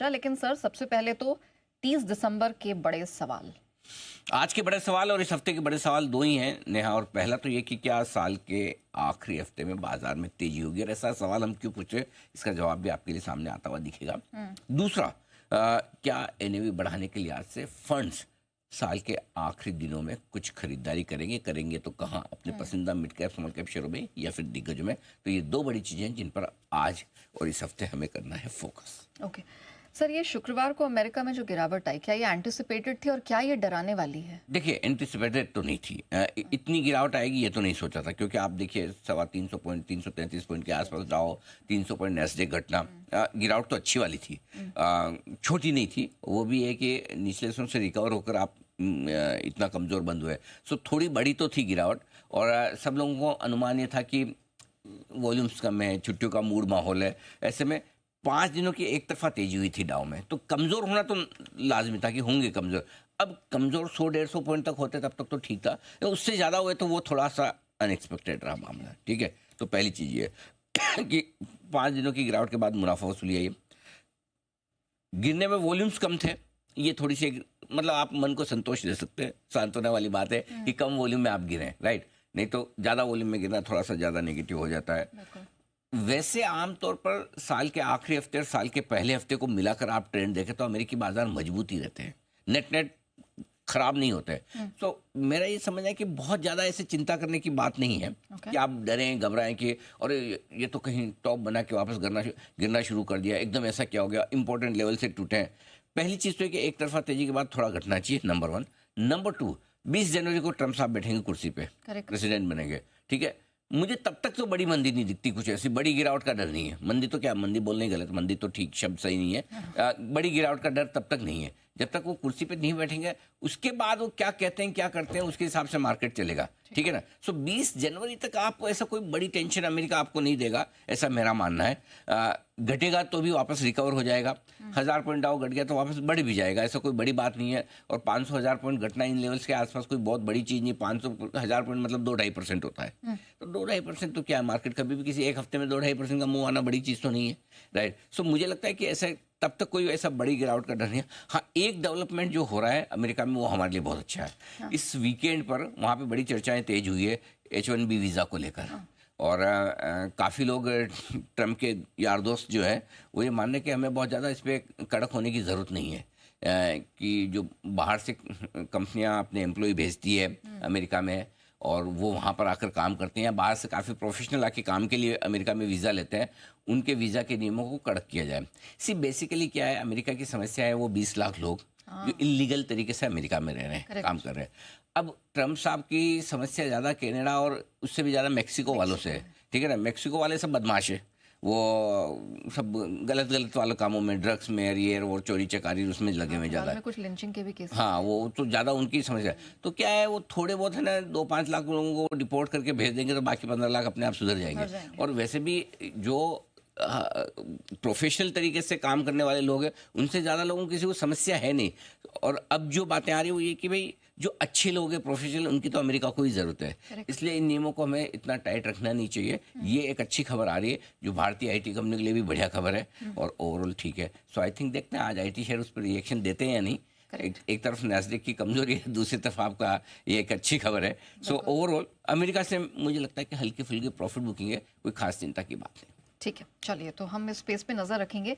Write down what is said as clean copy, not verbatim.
चर्चा। लेकिन सर, सबसे पहले तो 30 दिसंबर के बड़े सवाल। आज के बड़े सवाल और इस हफ्ते के बड़े सवाल दो ही हैं नेहा। और पहला तो ये कि क्या साल के आखिरी हफ्ते में बाजार में तेजी होगी, और ऐसा सवाल हम क्यों पूछे, इसका जवाब भी आपके लिए सामने आता हुआ दिखेगा। दूसरा, क्या एनएवी बढ़ाने के लिहाज से फंड्स साल के आखिरी दिनों में कुछ खरीदारी करेंगे तो कहाँ, अपने पसंदीदा मिड कैप स्मॉल कैप शेयरों में या फिर दिग्गजों में। तो ये दो बड़ी चीजें हैं जिन पर आज और इस हफ्ते हमें करना है फोकस। ओके सर, ये शुक्रवार को अमेरिका में जो गिरावट आई, क्या ये एंटिसिपेटेड थी और क्या ये डराने वाली है? देखिए, एंटिसिपेटेड तो नहीं थी। इतनी गिरावट आएगी ये तो नहीं सोचा था, क्योंकि आप देखिए 350 पॉइंट 333 पॉइंट के आसपास डाउ, 300 पॉइंट नैस्डैक घटना। गिरावट तो अच्छी वाली थी, छोटी नहीं थी। वो भी है कि निचले हिस्सों से रिकवर होकर आप इतना कमज़ोर बंद हुए। सो थोड़ी बड़ी तो थी गिरावट, और सब लोगों को अनुमान ये था कि वॉल्यूम्स कम है, छुट्टियों का मूड माहौल है। ऐसे में 5 दिनों की एक तरफा तेजी हुई थी डाउ में, तो कमज़ोर होना तो लाजमी था कि होंगे कमज़ोर। अब कमज़ोर 100-150 पॉइंट तक होते तब तक तो ठीक था, उससे ज़्यादा हुए तो वो थोड़ा सा अनएक्सपेक्टेड रहा मामला। ठीक है, तो पहली चीज़ ये कि 5 दिनों की गिरावट के बाद मुनाफा वसूली आई। गिरने में वॉल्यूम्स कम थे, ये थोड़ी सी मतलब आप मन को संतोष दे सकते हैं, सांत्वना वाली बात है कि कम वॉल्यूम में आप गिरें, राइट। नहीं तो ज़्यादा वॉल्यूम में गिरना थोड़ा सा ज़्यादा नेगेटिव हो जाता है। वैसे आमतौर पर साल के आखिरी हफ्ते और साल के पहले हफ्ते को मिलाकर आप ट्रेंड देखें तो अमेरिकी बाजार मजबूत ही रहते हैं, नेट नेट खराब नहीं होते। तो मेरा ये समझना है कि बहुत ज़्यादा ऐसे चिंता करने की बात नहीं है कि आप डरें घबराएं कि और ये तो कहीं टॉप बना के वापस गिरना शुरू कर दिया, एकदम ऐसा क्या हो गया, इंपॉर्टेंट लेवल से टूटे हैं। पहली चीज़ तो है कि एक तरफा तेजी के बाद थोड़ा घटना चाहिए, नंबर 1। नंबर 2, 20 जनवरी को ट्रम्प साहब बैठेंगे कुर्सी पे, प्रेसिडेंट बनेंगे। ठीक है, मुझे तब तक तो बड़ी मंदी नहीं दिखती, कुछ ऐसी बड़ी गिरावट का डर नहीं है। मंदी तो क्या, मंदी बोलने ही गलत, मंदी तो ठीक शब्द सही नहीं है। बड़ी गिरावट का डर तब तक नहीं है जब तक वो कुर्सी पे नहीं बैठेंगे। उसके बाद वो क्या कहते हैं क्या करते हैं उसके हिसाब से मार्केट चलेगा। ठीक है ना। सो 20 जनवरी तक आपको ऐसा कोई बड़ी टेंशन अमेरिका आपको नहीं देगा, ऐसा मेरा मानना है। घटेगा तो भी वापस रिकवर हो जाएगा। 1000 पॉइंट डाउ घट गया तो वापस बढ़ भी जाएगा, ऐसा कोई बड़ी बात नहीं है। और 500-1000 पॉइंट घटना इन लेवल्स के आसपास कोई बहुत बड़ी चीज़ नहीं। 500-1000 पॉइंट मतलब 2-2.5% होता है। तो 2-2.5% तो क्या है, मार्केट कभी भी किसी एक हफ्ते में 2-2.5% का मुंह आना बड़ी चीज़ तो नहीं है, राइट। सो मुझे लगता है कि ऐसा तब तक कोई ऐसा बड़ी गिरावट का डर नहीं है। हाँ, एक डेवलपमेंट जो हो रहा है अमेरिका में वो हमारे लिए बहुत अच्छा है। इस वीकेंड पर वहाँ पे बड़ी चर्चाएं तेज हुई है H1B वीज़ा को लेकर। और काफ़ी लोग ट्रम्प के यार दोस्त जो है वो ये मानने कि हमें बहुत ज़्यादा इस पर कड़क होने की ज़रूरत नहीं है। कि जो बाहर से कंपनियां अपने एम्प्लॉय भेजती है अमेरिका में और वो वहाँ पर आकर काम करते हैं, या बाहर से काफ़ी प्रोफेशनल आके काम के लिए अमेरिका में वीज़ा लेते हैं, उनके वीज़ा के नियमों को कड़क किया जाए। बेसिकली क्या है, अमेरिका की समस्या है वो 20 लाख लोग जो इलीगल तरीके से अमेरिका में रह रहे हैं, काम कर रहे हैं। अब ट्रम्प साहब की समस्या ज़्यादा कनाडा और उससे भी ज़्यादा मैक्सिको वालों से है। ठीक है ना, मैक्सिको वाले सब बदमाश है, वो सब गलत वाले कामों में, ड्रग्स में, एरियर और चोरी चकारी उसमें लगे हुए ज़्यादा है। कुछ लिंचिंग के भी केस। हाँ, वो तो ज़्यादा उनकी समस्या है। तो क्या है, वो थोड़े बहुत है ना 2-5 लाख लोगों को डिपोर्ट करके भेज देंगे तो बाकी 15 लाख अपने आप सुधर जाएंगे। और वैसे भी जो प्रोफेशनल तरीके से काम करने वाले लोग हैं उनसे ज़्यादा लोगों की किसी को समस्या है नहीं। और अब जो बातें आ रही है वो ये कि भाई जो अच्छे लोग हैं प्रोफेशनल, उनकी तो अमेरिका को ही ज़रूरत है। इसलिए इन नियमों को हमें इतना टाइट रखना नहीं चाहिए। ये एक अच्छी खबर आ रही है जो भारतीय आईटी कंपनी के लिए भी बढ़िया खबर है और ओवरऑल ठीक है। सो आई थिंक देखते हैं आज आईटी शेयर उस पर रिएक्शन देते हैं या नहीं। एक तरफ नैस्डैक की कमजोरी है, दूसरी तरफ आपका ये एक अच्छी खबर है। सो ओवरऑल अमेरिका से मुझे लगता है कि हल्की फुल्की प्रॉफिट बुकिंग है, कोई खास चिंता की बात नहीं। ठीक है, चलिए तो हम इस स्पेस पे नज़र रखेंगे।